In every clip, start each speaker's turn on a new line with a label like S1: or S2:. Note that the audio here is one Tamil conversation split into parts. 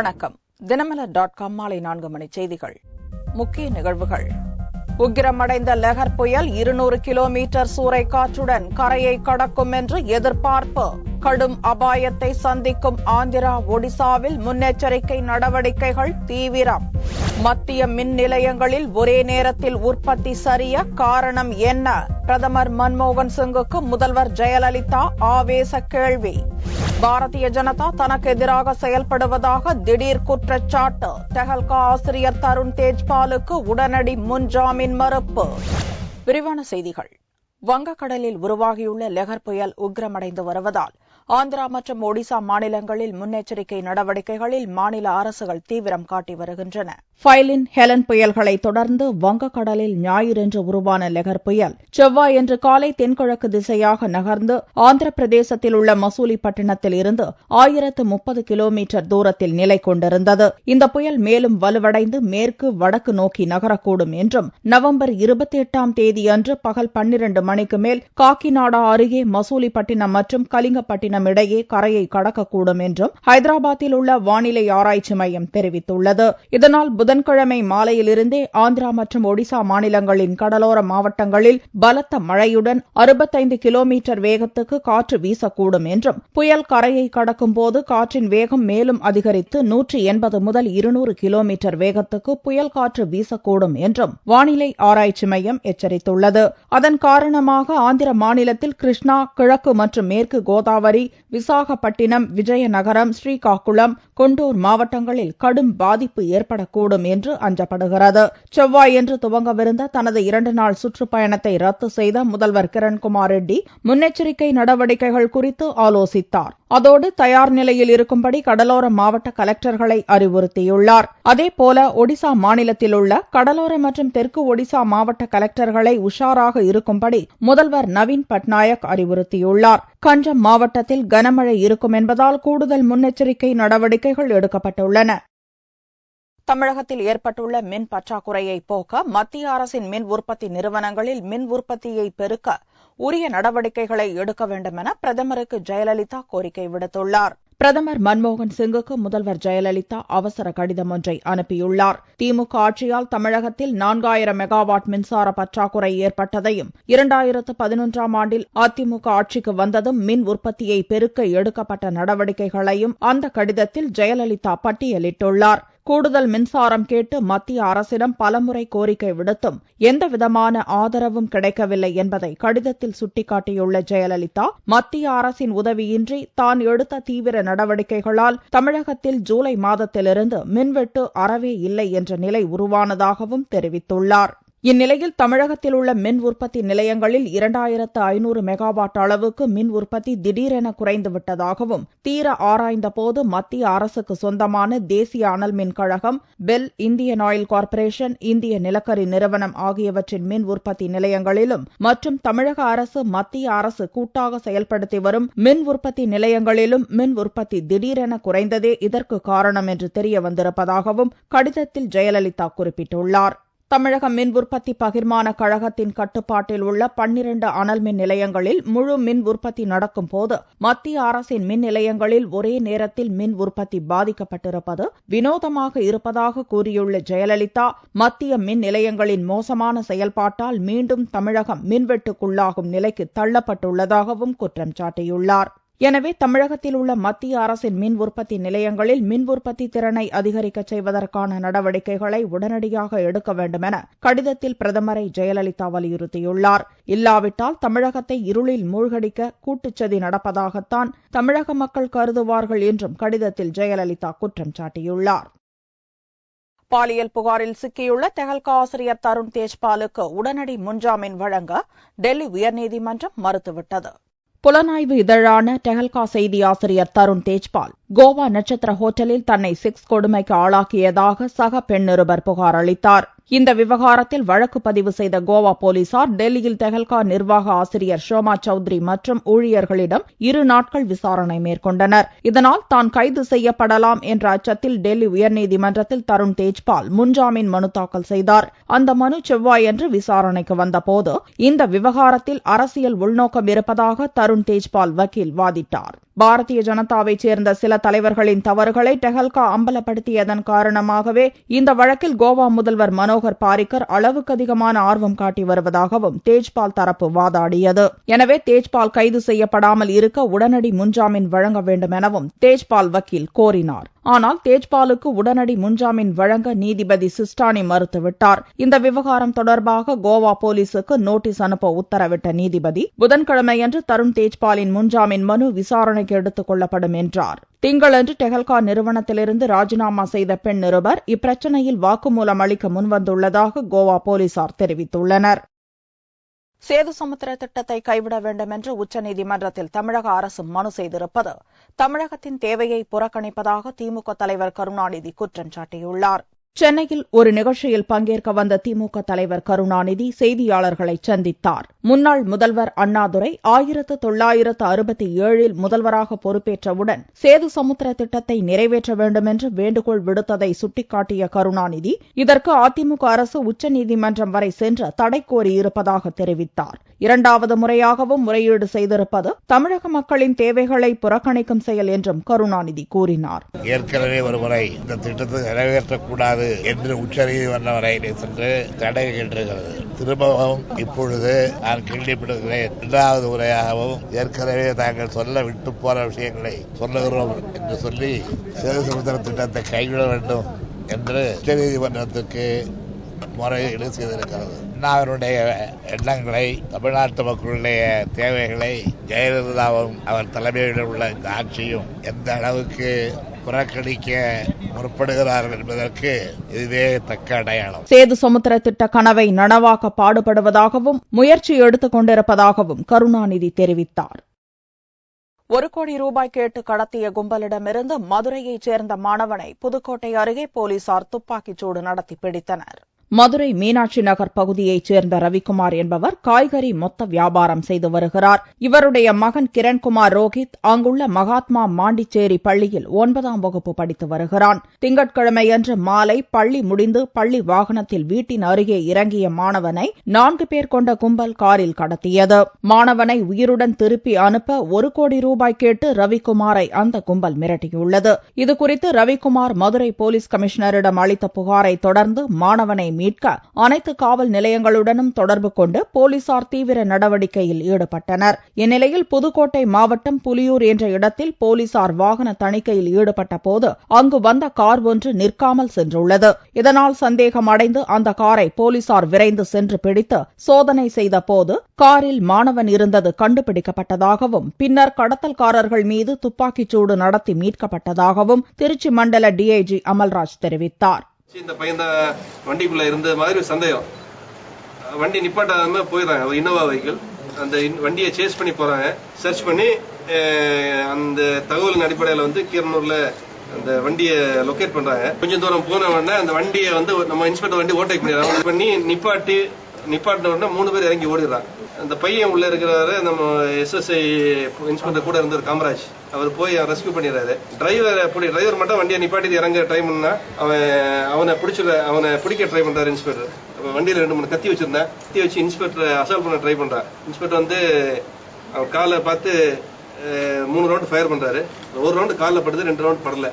S1: வணக்கம். தினமலர்.com மாலை 4 மணி செய்திகள். முக்கிய நிகழ்வுகள். உக்கிரமடைந்த லெஹர் புயல் 200 கிலோமீட்டர் சூறைக்காற்றுடன் கரையை கடக்கும் என்று எதிர்பார்ப்பு. கடும் அபாயத்தை சந்திக்கும் ஆந்திரா, ஒடிசாவில் முன்னெச்சரிக்கை நடவடிக்கைகள் தீவிரம். மத்திய மின் நிலையங்களில் ஒரே நேரத்தில் உற்பத்தி சரிய காரணம் என்ன? பிரதமர் மன்மோகன் சிங்குக்கு முதல்வர் ஜெயலலிதா ஆவேச கேள்வி. பாரதிய ஜனதா தனக்கு எதிராக செயல்படுவதாக திடீர் குற்றச்சாட்டு. தெஹல்கா ஆசிரியர் தருண் தேஜ்பாலுக்கு உடனடி முன்ஜாமீன் மறுப்பு. விரிவான செய்திகள். வங்கக்கடலில் உருவாகியுள்ள லெஹர் புயல் உக்கிரமடைந்து வருவதால் ஆந்திரா மற்றும் ஒடிசா மாநிலங்களில் முன்னெச்சரிக்கை நடவடிக்கைகளில் மாநில அரசுகள் தீவிரம் காட்டி வருகின்றன. ஃபைலின், ஹெலன் புயல்களை தொடர்ந்து வங்கக்கடலில் ஞாயிறன்று உருவான லெஹர் புயல் செவ்வாயன்று காலை தென்கிழக்கு திசையாக நகர்ந்து ஆந்திர பிரதேசத்தில் உள்ள மசூலிப்பட்டினத்தில் இருந்து 1030 கிலோமீட்டர் தூரத்தில் நிலை கொண்டிருந்தது. இந்த புயல் மேலும் வலுவடைந்து மேற்கு வடக்கு நோக்கி நகரக்கூடும் என்றும் நவம்பர் 28ஆம் தேதியன்று பகல் 12 மணிக்கு மேல் காக்கிநாடா அருகே மசூலிப்பட்டினம் மற்றும் கலிங்கப்பட்டினம் இடையே கரையை கடக்கக்கூடும் என்றும் ஹைதராபாத்தில் உள்ள வானிலை ஆராய்ச்சி மையம் தெரிவித்துள்ளது. இதனால் புதன்கிழமை மாலையிலிருந்தே ஆந்திரா மற்றும் ஒடிசா மாநிலங்களின் கடலோர மாவட்டங்களில் பலத்த மழையுடன் 65 கிலோமீட்டர் வேகத்துக்கு காற்று வீசக்கூடும் என்றும் புயல் கரையை கடக்கும் போது காற்றின் வேகம் மேலும் அதிகரித்து 180 முதல் 200 கிலோமீட்டர் வேகத்துக்கு புயல் காற்று வீசக்கூடும் என்றும் வானிலை ஆராய்ச்சி மையம் எச்சரித்துள்ளது. அதன் காரணமாக ஆந்திர மாநிலத்தில் கிருஷ்ணா, கிழக்கு மற்றும் மேற்கு கோதாவரி, விசாகப்பட்டினம், விஜயநகரம், ஸ்ரீகாக்குளம், குண்டூர் மாவட்டங்களில் கடும் பாதிப்பு ஏற்படக்கூடும் என்று அஞ்சப்படுகிறது. செவ்வாயன்று துவங்கவிருந்த தனது 2 நாள் சுற்றுப்பயணத்தை ரத்து செய்த முதல்வர் கிரண்குமார் ரெட்டி முன்னெச்சரிக்கை நடவடிக்கைகள் குறித்து ஆலோசித்தார். அதோடு தயார் நிலையில் இருக்கும்படி கடலோர மாவட்ட கலெக்டர்களை அறிவுறுத்தியுள்ளார். அதேபோல ஒடிசா மாநிலத்தில் உள்ள கடலோர மற்றும் தெற்கு ஒடிசா மாவட்ட கலெக்டர்களை உஷாராக இருக்கும்படி முதல்வர் நவீன் பட்நாயக் அறிவுறுத்தியுள்ளார். கஞ்சம் மாவட்டத்தில் கனமழை இருக்கும் என்பதால் கூடுதல் முன்னெச்சரிக்கை நடவடிக்கைகள் எடுக்கப்பட்டுள்ளன. தமிழகத்தில் ஏற்பட்டுள்ள மின் பற்றாக்குறையை போக்க மத்திய அரசின் மின் உற்பத்தி நிறுவனங்களில் மின் உற்பத்தியை பெருக்க உரிய நடவடிக்கைகளை எடுக்க வேண்டும் என பிரதமருக்கு ஜெயலலிதா கோரிக்கை விடுத்துள்ளார். பிரதமர் மன்மோகன் சிங்குக்கு முதல்வர் ஜெயலலிதா அவசர கடிதம் ஒன்றை அனுப்பியுள்ளார். திமுக ஆட்சியால் தமிழகத்தில் 4000 மெகாவாட் மின்சார பற்றாக்குறை ஏற்பட்டதையும் 2011ஆம் ஆண்டில் அதிமுக ஆட்சிக்கு வந்ததும் மின் உற்பத்தியை பெருக்க எடுக்கப்பட்ட நடவடிக்கைகளையும் அந்த கடிதத்தில் ஜெயலலிதா பட்டியலிட்டுள்ளார். கூடுதல் மின்சாரம் கேட்டு மத்திய அரசிடம் பலமுறை கோரிக்கை விடுத்தும் எந்தவிதமான ஆதரவும் கிடைக்கவில்லை என்பதை கடிதத்தில் சுட்டிக்காட்டியுள்ள ஜெயலலிதா, மத்திய அரசின் உதவியின்றி தான் எடுத்த தீவிர நடவடிக்கைகளால் தமிழகத்தில் ஜூலை மாதத்திலிருந்து மின்வெட்டு அறவே இல்லை என்ற நிலை உருவானதாகவும் தெரிவித்துள்ளார். இந்நிலையில் தமிழகத்தில் உள்ள மின் உற்பத்தி நிலையங்களில் 2500 மெகாவாட் அளவுக்கு மின் உற்பத்தி திடீரென குறைந்துவிட்டதாகவும் தீர ஆராய்ந்தபோது மத்திய அரசுக்கு சொந்தமான தேசிய அனல் மின் கழகம், பெல், இந்தியன் ஆயில் கார்ப்பரேஷன், இந்திய நிலக்கரி நிறுவனம் ஆகியவற்றின் மின் உற்பத்தி நிலையங்களிலும் மற்றும் தமிழக அரசு, மத்திய அரசு கூட்டாக செயல்படுத்தி வரும் மின் உற்பத்தி நிலையங்களிலும் மின் உற்பத்தி திடீரென குறைந்ததே இதற்கு காரணம் என்று தெரிய வந்திருப்பதாகவும் கடிதத்தில் ஜெயலலிதா குறிப்பிட்டுள்ளார். தமிழக மின் உற்பத்தி பகிர்மான கழகத்தின் கட்டுப்பாட்டில் உள்ள 12 அனல் மின் நிலையங்களில் முழு மின் உற்பத்தி நடக்கும் போது மத்திய அரசின் மின் நிலையங்களில் ஒரே நேரத்தில் மின் உற்பத்தி பாதிக்கப்பட்டிருப்பது வினோதமாக இருப்பதாக கூறியுள்ள ஜெயலலிதா, மத்திய மின் நிலையங்களின் மோசமான செயல்பாட்டால் மீண்டும் தமிழகம் மின்வெட்டுக்குள்ளாகும் நிலைக்கு தள்ளப்பட்டுள்ளதாகவும் குற்றம் சாட்டியுள்ளார். எனவே தமிழகத்தில் உள்ள மத்திய அரசின் மின் உற்பத்தி நிலையங்களில் மின் உற்பத்தி திறனை அதிகரிக்க செய்வதற்கான நடவடிக்கைகளை உடனடியாக எடுக்க வேண்டும் என கடிதத்தில் பிரதமரை ஜெயலலிதா வலியுறுத்தியுள்ளார். இல்லாவிட்டால் தமிழகத்தை இருளில் மூழ்கடிக்க கூட்டுச்சதி நடப்பதாகத்தான் தமிழக மக்கள் கருதுவார்கள் என்றும் கடிதத்தில் ஜெயலலிதா குற்றம் சாட்டியுள்ளார். பாலியல் புகாரில் சிக்கியுள்ள தெஹல்கா ஆசிரியர் தருண் தேஜ்பாலுக்கு உடனடி முன்ஜாமீன் வழங்க டெல்லி உயர்நீதிமன்றம் மறுத்துவிட்டது. புலனாய்வு இதழான டெஹல்கா செய்தி ஆசிரியர் தருண் தேஜ்பால் கோவா நட்சத்திர ஹோட்டலில் தன்னை செக்ஸ் கொடுமைக்கு ஆளாக்கியதாக சக பெண் நிருபர் புகார் அளித்தார். இந்த விவகாரத்தில் வழக்கு பதிவு செய்த கோவா போலீசார் டெல்லியில் தெஹல்கா நிர்வாக ஆசிரியர் ஷோமா சௌத்ரி மற்றும் ஊழியர்களிடம் 2 நாட்கள் விசாரணை மேற்கொண்டனர். இதனால் தான் கைது செய்யப்படலாம் என்ற அச்சத்தில் டெல்லி உயர்நீதிமன்றத்தில் தருண் தேஜ்பால் முன்ஜாமீன் மனு தாக்கல் செய்தார். அந்த மனு செவ்வாயன்று விசாரணைக்கு வந்தபோது இந்த விவகாரத்தில் அரசியல் உள்நோக்கம் இருப்பதாக தருண் தேஜ்பால் வக்கீல் வாதிட்டார். பாரதிய ஜனதாவைச் சேர்ந்த சில தலைவர்களின் தவறுகளை டெஹல்கா அம்பலப்படுத்தியதன் காரணமாகவே இந்த வழக்கில் கோவா முதல்வர் மனோகர் பாரிக்கர் அளவுக்கு அதிகமான ஆர்வம் காட்டி வருவதாகவும் தேஜ்பால் தரப்பு வாதாடியது. எனவே தேஜ்பால் கைது செய்யப்படாமல் இருக்க உடனடி முன்ஜாமீன் வழங்க வேண்டும் எனவும் தேஜ்பால் வக்கீல் கோரினார். ஆனால் தேஜ்பாலுக்கு உடனடி முன்ஜாமீன் வழங்க நீதிபதி சிஸ்டானி மறுத்துவிட்டார். இந்த விவகாரம் தொடர்பாக கோவா போலீசுக்கு நோட்டீஸ் அனுப்ப உத்தரவிட்ட நீதிபதி புதன்கிழமையன்று தருண் தேஜ்பாலின் முன்ஜாமீன் மனு விசாரணைக்கு எடுத்துக் கொள்ளப்படும் என்றார். திங்களன்று டெஹல்கா நிறுவனத்திலிருந்து ராஜினாமா செய்த பெண் நிருபர் இப்பிரச்சினையில் வாக்குமூலம் அளிக்க முன்வந்துள்ளதாக கோவா போலீசார் தெரிவித்துள்ளனர். சேது சமுத்திர திட்டத்தை கைவிட வேண்டும் என்று உச்சநீதிமன்றத்தில் தமிழக அரசு மனு செய்திருப்பது தமிழகத்தின் தேவையை புறக்கணிப்பதாக திமுக தலைவர் கருணாநிதி குற்றம் சாட்டியுள்ளார். சென்னையில் ஒரு நிகழ்ச்சியில் பங்கேற்க வந்த திமுக தலைவர் கருணாநிதி செய்தியாளர்களை சந்தித்தார். முன்னாள் முதல்வர் அண்ணாதுரை 1967 முதல்வராக பொறுப்பேற்றவுடன் சேது சமுத்திர திட்டத்தை நிறைவேற்ற வேண்டும் என்று வேண்டுகோள் விடுத்ததை சுட்டிக்காட்டிய கருணாநிதி இதற்கு அதிமுக அரசு உச்சநீதிமன்றம் வரை சென்று தடை கோரியிருப்பதாக தெரிவித்தார். இரண்டாவது முறையாகவும் முறையீடு செய்திருப்பது தமிழக மக்களின் தேவைகளை புறக்கணிக்கும் செயல் என்றும் கருணாநிதி கூறினார்.
S2: ஏற்கனவே ஒருமுறை இந்த திட்டத்தை நிறைவேற்றக்கூடாது என்று உச்சநீதிமன்றம் வரை சென்று தடை கேட்டிருக்கிறது. திரும்பவும் இப்பொழுது நான் கேள்விப்படுகிறேன். இரண்டாவது முறையாகவும் ஏற்கனவே தாங்கள் சொல்ல விட்டு போற விஷயங்களை சொல்லுகிறோம் என்று சொல்லி சேது சமுத்திர திட்டத்தை கைவிட வேண்டும் என்று உச்சநீதிமன்றத்துக்கு முறையீடு செய்திருக்கிறது. அண்ணாவினுடைய எண்ணங்களை, தமிழ்நாட்டு மக்களுடைய தேவைகளை ஜெயலலிதாவும் அவர் தலைமையில் உள்ள இந்த ஆட்சியும் எந்த அளவுக்கு புறக்கணிக்க முற்படுகிறார்கள் என்பதற்கு இதுவே தக்க அடையாளம்.
S1: சேது சமுத்திர திட்ட கனவை நனவாக்க பாடுபடுவதாகவும் முயற்சி எடுத்துக் கொண்டிருப்பதாகவும் கருணாநிதி தெரிவித்தார். 1 கோடி ரூபாய் கேட்டு கடத்திய கும்பலிடமிருந்து மதுரையைச் சேர்ந்த மாணவனை புதுக்கோட்டை அருகே போலீசார் துப்பாக்கிச்சூடு நடத்தி பிடித்தனர். மதுரை மீனாட்சி நகர் பகுதியைச் சேர்ந்த ரவிக்குமார் என்பவர் காய்கறி மொத்த வியாபாரம் செய்து வருகிறார். இவருடைய மகன் கிரண்குமார் ரோஹித் அங்குள்ள மகாத்மா மாண்டிச்சேரி பள்ளியில் 9ஆம் வகுப்பு படித்து வருகிறான். திங்கட்கிழமையன்று மாலை பள்ளி முடிந்து பள்ளி வாகனத்தில் வீட்டின் அருகே இறங்கிய மாணவனை 4 பேர் கொண்ட கும்பல் காரில் கடத்தியது. மாணவனை உயிருடன் திருப்பி அனுப்ப 1 கோடி ரூபாய் கேட்டு ரவிக்குமாரை அந்த கும்பல் மிரட்டியுள்ளது. இதுகுறித்து ரவிக்குமார் மதுரை போலீஸ் கமிஷனரிடம் அளித்த புகாரை தொடர்ந்து மாணவனை மீட்க அனைத்து காவல் நிலையங்களுடனும் தொடர்பு கொண்டு போலீசார் தீவிர நடவடிக்கையில் ஈடுபட்டனர். இந்நிலையில் புதுக்கோட்டை மாவட்டம் புலியூர் என்ற இடத்தில் போலீசார் வாகன தணிக்கையில் ஈடுபட்ட போது அங்கு வந்த கார் ஒன்று நிற்காமல் சென்றுள்ளது. இதனால் சந்தேகம் அடைந்து அந்த காரை போலீசார் விரைந்து சென்று பிடித்து சோதனை செய்த போது காரில் மாணவன் இருந்தது கண்டுபிடிக்கப்பட்டதாகவும் பின்னர் கடத்தல்காரர்கள் மீது துப்பாக்கிச்சூடு நடத்தி மீட்கப்பட்டதாகவும் திருச்சி மண்டல டிஐஜி அமல்ராஜ் தெரிவித்தார்.
S3: இந்த பையன் தான் வண்டிக்குள்ள இருந்த மாதிரி ஒரு சந்தேகம். வண்டி நிப்பாட்டாம போயிடுறாங்க. Innova vehicle. அந்த வண்டியை சேஸ் பண்ணி போறாங்க. சர்ச் பண்ணி அந்த தகவலின் அடிப்படையில் வந்து கீரனூர்ல அந்த வண்டியை லொகேட் பண்றாங்க. கொஞ்சம் தூரம் போன உடனே அந்த வண்டியை வந்து நம்ம இன்ஸ்பெக்டர் வண்டி ஓவர்டேக் பண்ணிடுறாங்க. பண்ணி நிப்பாட்டின உடனே 3 பேர் இறங்கி ஓடிடுறாங்க. அந்த பையன் உள்ள இருக்கிறவரு நம்ம எஸ்எஸ்ஐ இன்ஸ்பெக்டர் கூட இருந்தார் காமராஜ். அவர் போய் ரெஸ்கியூ பண்ணிடுறாரு. டிரைவர் மட்டும் வண்டியை நிப்பாட்டி இறங்க ட்ரை பண்ணா அவனை பிடிக்க ட்ரை பண்றாரு இன்ஸ்பெக்டர். வண்டியில 2-3 கத்தி வச்சிருந்தேன். கத்தி வச்சு இன்ஸ்பெக்டர் அசால்ட் பண்ண ட்ரை பண்றாரு. இன்ஸ்பெக்டர் வந்து அவன் காலை பார்த்து 3 ரவுண்ட் ஃபயர் பண்றாரு. 1 ரவுண்ட் காலில் படுது, 2 ரவுண்ட் படல.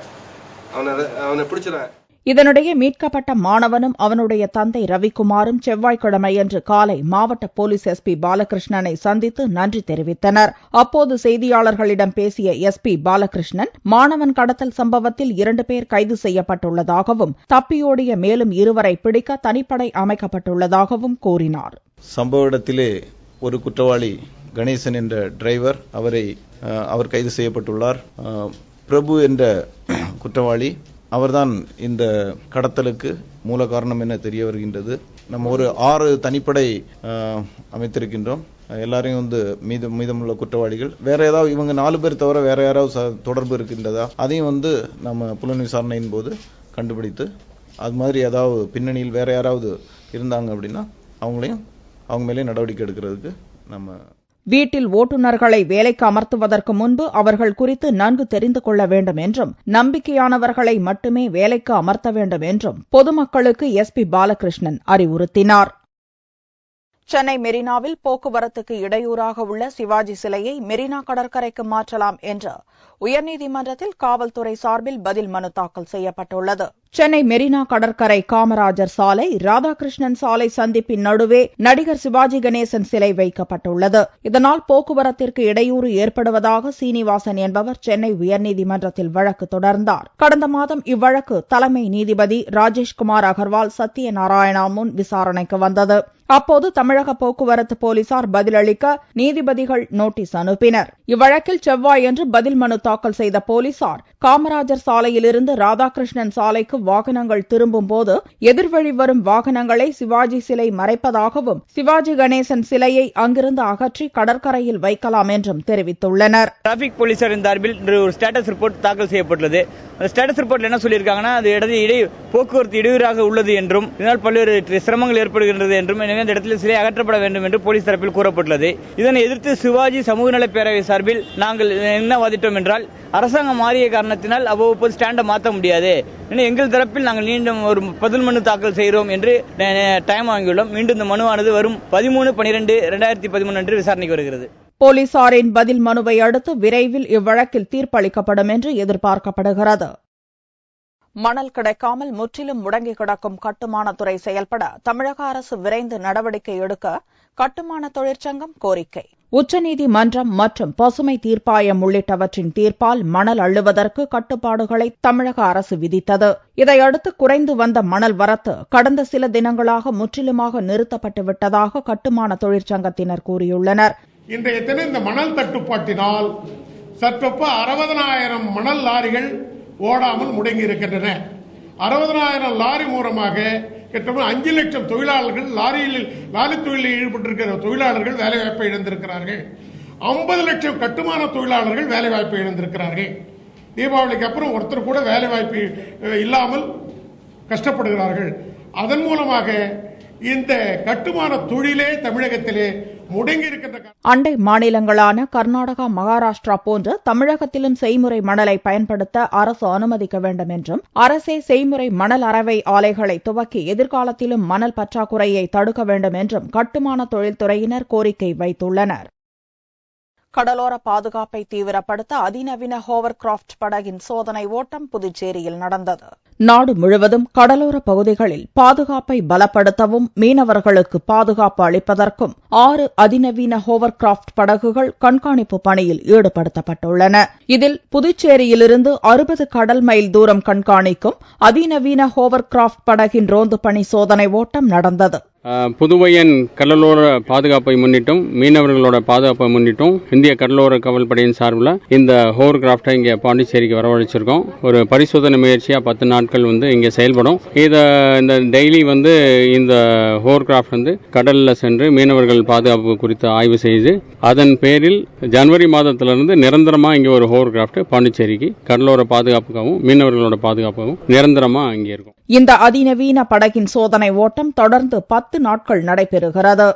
S3: அவனை பிடிச்சிடறான்.
S1: இதனிடையே மீட்கப்பட்ட மாணவனும் அவனுடைய தந்தை ரவிக்குமாரும் செவ்வாய்க்கிழமையன்று காலை மாவட்ட போலீஸ் எஸ்பி பாலகிருஷ்ணனை சந்தித்து நன்றி தெரிவித்தனர். அப்போது செய்தியாளர்களிடம் பேசிய எஸ்பி பாலகிருஷ்ணன் மாணவன் கடத்தல் சம்பவத்தில் 2 பேர் கைது செய்யப்பட்டுள்ளதாகவும் தப்பியோடிய மேலும் 2 வரை பிடிக்க தனிப்படை அமைக்கப்பட்டுள்ளதாகவும் கூறினார்.
S4: சம்பவ இடத்திலே ஒரு குற்றவாளி கணேசன் என்ற டிரைவர் அவர் கைது செய்யப்பட்டுள்ளார். பிரபு என்ற குற்றவாளி அவர்தான் இந்த கடத்தலுக்கு மூல காரணம் என தெரிய வருகின்றது. நம்ம ஒரு 6 தனிப்படை அமைத்திருக்கின்றோம். எல்லாரையும் வந்து மீதமுள்ள குற்றவாளிகள் வேற ஏதாவது இவங்க 4 பேர் தவிர வேற யாராவது தொடர்பு இருக்கின்றதா அதையும் வந்து நம்ம புலன் விசாரணையின் போது கண்டுபிடித்து அது மாதிரி ஏதாவது பின்னணியில் வேற யாராவது இருந்தாங்க அப்படின்னா அவங்க மேலே நடவடிக்கை எடுக்கிறதுக்கு நம்ம
S1: வீட்டில் ஓட்டுநர்களை வேலைக்கு அமர்த்துவதற்கு முன்பு அவர்கள் குறித்து நன்கு தெரிந்து கொள்ள வேண்டும் என்றும் நம்பிக்கையானவர்களை மட்டுமே வேலைக்கு அமர்த்த வேண்டும் என்றும் பொதுமக்களுக்கு எஸ்பி பாலகிருஷ்ணன் அறிவுறுத்தினார். சென்னை மெரினாவில் போக்குவரத்துக்கு இடையூறாக உள்ள சிவாஜி சிலையை மெரினா கடற்கரைக்கு மாற்றலாம் என்று உயர்நீதிமன்றத்தில் காவல்துறை சார்பில் பதில் மனு தாக்கல் செய்யப்பட்டுள்ளது. சென்னை மெரினா கடற்கரை காமராஜர் சாலை ராதாகிருஷ்ணன் சாலை சந்திப்பின் நடுவே நடிகர் சிவாஜி கணேசன் சிலை வைக்கப்பட்டுள்ளது. இதனால் போக்குவரத்திற்கு இடையூறு ஏற்படுவதாக சீனிவாசன் என்பவர் சென்னை உயர்நீதிமன்றத்தில் வழக்கு தொடர்ந்தார். கடந்த மாதம் இவ்வழக்கு தலைமை நீதிபதி ராஜேஷ்குமார் அகர்வால் சத்யநாராயணா முன் விசாரணைக்கு வந்தது. அப்போது தமிழக போக்குவரத்து போலீசார் பதிலளிக்க நீதிபதிகள் நோட்டீஸ் அனுப்பினர். இவ்வழக்கில் செவ்வாயன்று பதில் மனு தாக்கல் செய்த போலீசார் காமராஜர் சாலையிலிருந்து ராதாகிருஷ்ணன் சாலைக்கு வாகனங்கள் திரும்பும் போது எதிர்வழி வரும் வாகனங்களை சிவாஜி சிலை மறைப்பதாகவும் சிவாஜி கணேசன் சிலையை அங்கிருந்து அகற்றி கடற்கரையில் வைக்கலாம் என்றும் தெரிவித்துள்ளனர்.
S5: டிராபிக் போலீசார் சார்பில் ஒரு ஸ்டேட்டஸ் ரிப்போர்ட் தாக்கல் செய்யப்பட்டுள்ளது. அந்த ஸ்டேட்டஸ் ரிப்போர்ட்ல என்ன சொல்லியிருக்காங்கன்னா, அது போக்குவரத்து இடையூறாக உள்ளது என்றும் இதனால் பல்வேறு சிரமங்கள் ஏற்படுகின்றது என்றும், எனவே அந்த இடத்தில் சிலை அகற்றப்பட வேண்டும் என்று போலீஸ் தரப்பில் கூறப்பட்டுள்ளது. இதனை எதிர்த்து சிவாஜி சமூக நல பேரவை சார்பில் நாங்கள் என்ன வாதிட்டோம் என்றால், அரசாங்கம் மாறிய காரணத்தினால் அவ்வப்போது ஸ்டாண்டை மாற்ற முடியாது. எங்கள் தரப்பில் நாங்கள் மீண்டும் ஒரு பதில் மனு தாக்கல் செய்கிறோம் என்று டைம் வாங்கியுள்ளோம். மீண்டும் இந்த மனுவானது வரும் 13/12/2013 அன்று விசாரணைக்கு வருகிறது.
S1: போலீசாரின் பதில் மனுவை அடுத்து விரைவில் இவ்வழக்கில் தீர்ப்பளிக்கப்படும் என்று எதிர்பார்க்கப்படுகிறது. மணல் கிடைக்காமல் முற்றிலும் முடங்கி கிடக்கும் கட்டுமானத்துறை செயல்பட தமிழக அரசு விரைந்து நடவடிக்கை எடுக்க கட்டுமான தொழிற்சங்கம் கோரிக்கை. உச்சநீதிமன்றம் மற்றும் பசுமை தீர்ப்பாயம் உள்ளிட்டவற்றின் தீர்ப்பால் மணல் அள்ளுவதற்கு கட்டுப்பாடுகளை தமிழக அரசு விதித்தது. இதையடுத்து குறைந்து வந்த மணல் வரத்து கடந்த சில தினங்களாக முற்றிலுமாக நிறுத்தப்பட்டு விட்டதாக கட்டுமான தொழிற்சங்கத்தினர் கூறியுள்ளனர்.
S6: இன்றைய தினம் இந்த மணல் தட்டுப்பாட்டினால் சற்றொப்ப 60,000 மணல் லாரிகள் ஓடாமல் முடங்கி இருக்கின்றன. 60,000 லாரி மூலமாக கிட்டத்தட்ட 5 லட்சம் தொழிலாளர்கள் லாரி தொழிலில் ஈடுபட்டிருக்கிற தொழிலாளர்கள் வேலைவாய்ப்பை இழந்திருக்கிறார்கள். 50 லட்சம் கட்டுமான தொழிலாளர்கள் வேலைவாய்ப்பை இழந்திருக்கிறார்கள். தீபாவளிக்கு அப்புறம் ஒருத்தர் கூட வேலைவாய்ப்பு இல்லாமல் கஷ்டப்படுகிறார்கள். அதன் மூலமாக இந்த கட்டுமான தொழிலே தமிழகத்திலே முடங்கி இருக்கின்ற
S1: அண்டை மாநிலங்களான கர்நாடகா, மகாராஷ்டிரா போன்று தமிழகத்திலும் செய்முறை மணலை பயன்படுத்த அரசு அனுமதிக்க வேண்டும் என்றும், அரசே செய்முறை மணல் அரவை ஆலைகளை துவக்கி எதிர்காலத்திலும் மணல் பற்றாக்குறையை தடுக்க வேண்டும் என்றும் கட்டுமான தொழில்துறையினர் கோரிக்கை வைத்துள்ளனர். கடலோர பாதுகாப்பை தீவிரப்படுத்த அதிநவீன ஹோவர்கிராப்ட் படகின் சோதனை ஓட்டம் புதுச்சேரியில் நடந்தது. நாடு முழுவதும் கடலோர பகுதிகளில் பாதுகாப்பை பலப்படுத்தவும் மீனவர்களுக்கு பாதுகாப்பு அளிப்பதற்கும் 6 அதிநவீன ஹோவர்கிராப்ட் படகுகள் கண்காணிப்பு பணியில் ஈடுபடுத்தப்பட்டுள்ளன. இதில் புதுச்சேரியிலிருந்து 60 கடல் மைல் தூரம் கண்காணிக்கும் அதிநவீன ஹோவர்கிராப்ட் படகின் ரோந்து பணி சோதனை ஓட்டம் நடந்தது.
S7: புதுவையின் கடலோர பாதுகாப்பை முன்னிட்டும் மீனவர்களோட பாதுகாப்பை முன்னிட்டும் இந்திய கடலோர கப்பல்படையின் சார்பில் இந்த ஹோவர் கிராப்டை இங்கே பாண்டிச்சேரிக்கு வரவழைச்சிருக்கோம். ஒரு பரிசோதனை முயற்சியாக 10 நாட்கள் இங்கே செயல்படும். இந்த டெய்லி இந்த ஹோவர் கிராப்ட் கடல்ல சென்று மீனவர்கள் பாதுகாப்பு குறித்து ஆய்வு செய்து அதன் பேரில் ஜனவரி மாதத்திலிருந்து நிரந்தரமா இங்கே ஒரு ஹோவர் கிராப்ட் பாண்டிச்சேரிக்கு கடலோர பாதுகாப்புக்காகவும் மீனவர்களோட பாதுகாப்புக்காகவும் நிரந்தரமா இங்கே இருக்கும்.
S1: இந்த அதிநவீன படகின் சோதனை ஓட்டம் தொடர்ந்து 10 நாட்கள் நடைபெறுகிறது.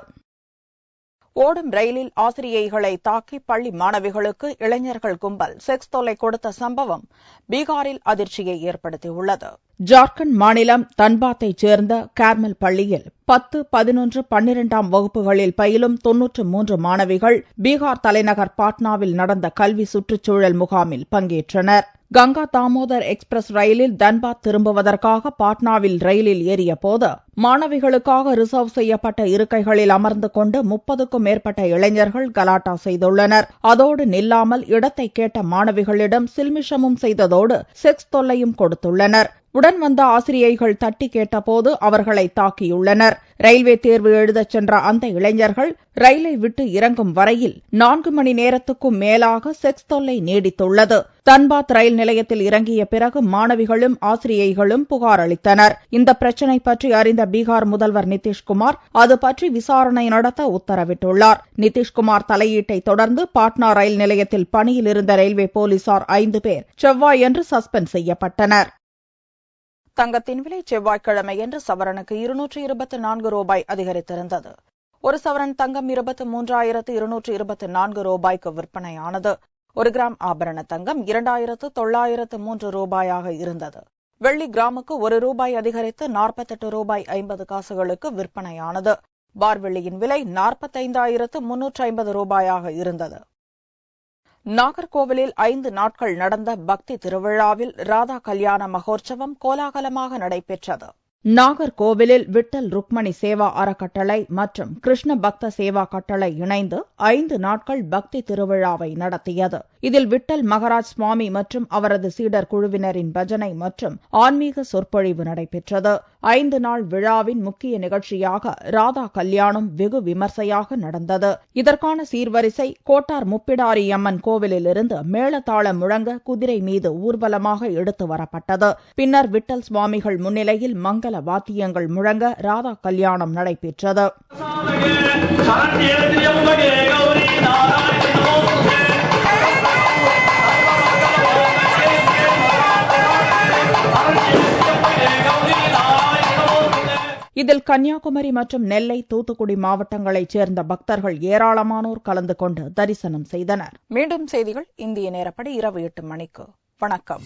S1: ஓடும் ரயிலில் ஆசிரியைகளை தாக்கி பள்ளி மாணவிகளுக்கு இளைஞர்கள் கும்பல் செக்ஸ் தொல்லை கொடுத்த சம்பவம் பீகாரில் அதிர்ச்சியை ஏற்படுத்தியுள்ளது. ஜார்க்கண்ட் மாநிலம் தன்பாத்தைச் சேர்ந்த கார்மல் பள்ளியில் 10, 11, 12ஆம் வகுப்புகளில் பயிலும் 93 மாணவிகள் பீகார் தலைநகர் பாட்னாவில் நடந்த கல்வி சுற்றுச்சூழல் முகாமில் பங்கேற்றனர். கங்கா தாமோதர் எக்ஸ்பிரஸ் ரயிலில் தன்பாத் திரும்புவதற்காக பாட்னாவில் ரயிலில் ஏறிய போது மாணவிகளுக்காக ரிசர்வ் செய்யப்பட்ட இருக்கைகளில் அமர்ந்து கொண்டு 30க்கும் மேற்பட்ட இளைஞர்கள் கலாட்டா செய்துள்ளனர். அதோடு நில்லாமல் இடத்தை கேட்ட மாணவிகளிடம் சில்மிஷமும் செய்ததோடு செக்ஸ் தொல்லையும் கொடுத்துள்ளனர். உடன் வந்த ஆசிரியைகள் தட்டி கேட்டபோது அவர்களை தாக்கியுள்ளனர். ரயில்வே தேர்வு எழுதச் சென்ற அந்த இளைஞர்கள் ரயிலை விட்டு இறங்கும் வரையில் 4 மணி நேரத்துக்கும் மேலாக செக்ஸ் தொல்லை நீடித்துள்ளது. தன்பாத் ரயில் நிலையத்தில் இறங்கிய பிறகு மாணவிகளும் ஆசிரியைகளும் புகார் அளித்தனர். இந்த பிரச்சினை பற்றி அறிந்த பீகார் முதல்வர் நிதிஷ்குமார் அது பற்றி விசாரணை நடத்த உத்தரவிட்டுள்ளார். நிதிஷ்குமார் தலையீட்டை தொடர்ந்து பாட்னா ரயில் நிலையத்தில் பணியில் இருந்த ரயில்வே போலீசார் 5 பேர் செவ்வாயன்று சஸ்பெண்ட் செய்யப்பட்டனர். தங்கத்தின் விலை செவ்வாய்க்கிழமையன்று சவரனுக்கு 224 ரூபாய் அதிகரித்திருந்தது. ஒரு சவரன் தங்கம் 23,224 ரூபாய்க்கு விற்பனையானது. 1 கிராம் ஆபரண தங்கம் 2,903 ரூபாயாக இருந்தது. வெள்ளி கிராமுக்கு 1 ரூபாய் அதிகரித்து 48 ரூபாய் 50 காசுகளுக்கு விற்பனையானது. பார்வெள்ளியின் விலை 45,350 ரூபாயாக இருந்தது. நாகர்கோவிலில் 5 நாட்கள் நடந்த பக்தி திருவிழாவில் ராதா கல்யாண மகோற்சவம் கோலாகலமாக நடைபெற்றது. நாகர்கோவிலில் விட்டல் ருக்மணி சேவா அறக்கட்டளை மற்றும் கிருஷ்ண பக்த சேவா கட்டளை இணைந்து 5 நாட்கள் பக்தி திருவிழாவை நடத்தியது. இதில் விட்டல் மகராஜ் சுவாமி மற்றும் அவரது சீடர் குழுவினரின் பஜனை மற்றும் ஆன்மீக சொற்பொழிவு நடைபெற்றது. 5 நாள் விழாவின் முக்கிய நிகழ்ச்சியாக ராதா கல்யாணம் வெகு விமர்சையாக நடந்தது. இதற்கான சீர்வரிசை கோட்டார் முப்பிடாரியம்மன் கோவிலிலிருந்து மேளதாளம் முழங்க குதிரை மீது ஊர்வலமாக எடுத்து வரப்பட்டது. பின்னர் விட்டல் சுவாமிகள் முன்னிலையில் மங்கள வாத்தியங்கள் முழங்க ராதா கல்யாணம் நடைபெற்றது. இதில் கன்னியாகுமரி மற்றும் நெல்லை, தூத்துக்குடி மாவட்டங்களைச் சேர்ந்த பக்தர்கள் ஏராளமானோர் கலந்து கொண்டு தரிசனம் செய்தனர். மீண்டும் செய்திகள் இந்திய நேரப்படி இரவு 8 மணிக்கு. வணக்கம்.